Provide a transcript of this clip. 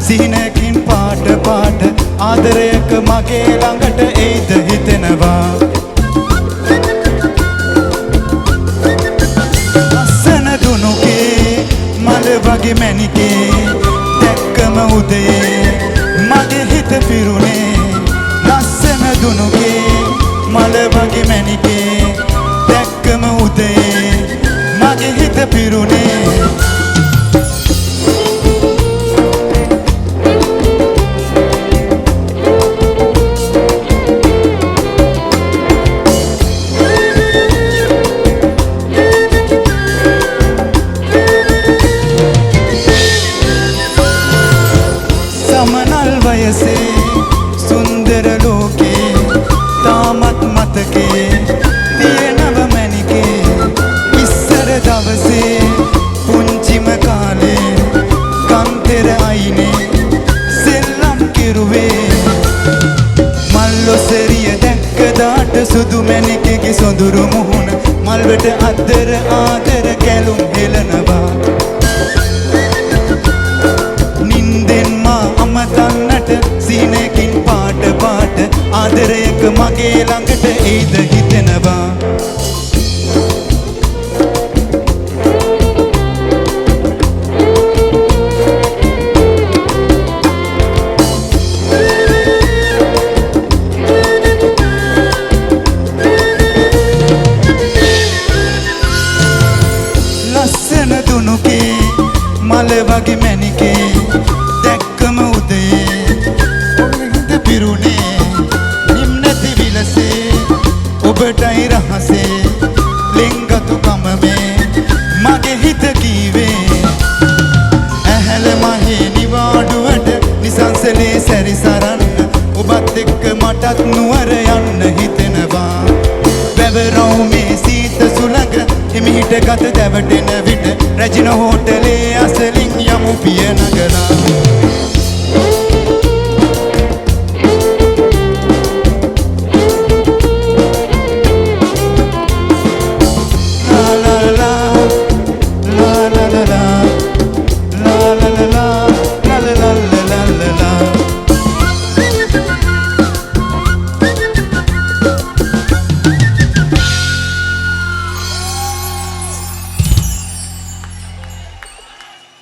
සිහිනකින් පාට පාට ආදරයක මගේ ළඟට එයිද හිතෙනවා ලස්සන දුනුකේ මල වගේ මැණිකේ දැක්කම උදේ මගේ හිත පිරුණේ ලස්සන දුනුකේ මල වගේ මැණිකේ දැක්කම උදේ මගේ හිත පිරුණේ සමනල් වයසේ සුන්දර ලෝකේ තාමත් මතකේ තියෙනව මැණිකේ ඉස්සර දවසේ පුංචිම කාලේ කන්තර අයිනේ සෙල්ලම් කෙරුවේ මල්ලොසරිය දැක්ක දාට සුදු මැණිකේ සොඳුරු මුහුණ මල්වට අද්දර ආදර කැලුම් හෙලනවා අමතන්නට සිහිනකින් පාට පාට ආදරයක මගේ ළඟට එයිද හිතෙනවා ලස්සන දුනුකේ මල වගේ මැණිකේ දැක්කම උදේ ඔබට පිරුණේ නිම්නති විලසේ ඔබටයි රහසේ ලෙන්ගතු කමමේ මගේ හිත කීවේ ඇහැල මහේ නිවාඩුවට නිසංසලේ සැරිසරන්න ඔබත් එක්ක මටත් නුවර යන්න හිතෙනවා වැවරවුමේ සීත සුළඟ හිමිහිට ගත දැවටෙන විට රැජින හෝටලේ අසලින් යමු පිය නගලා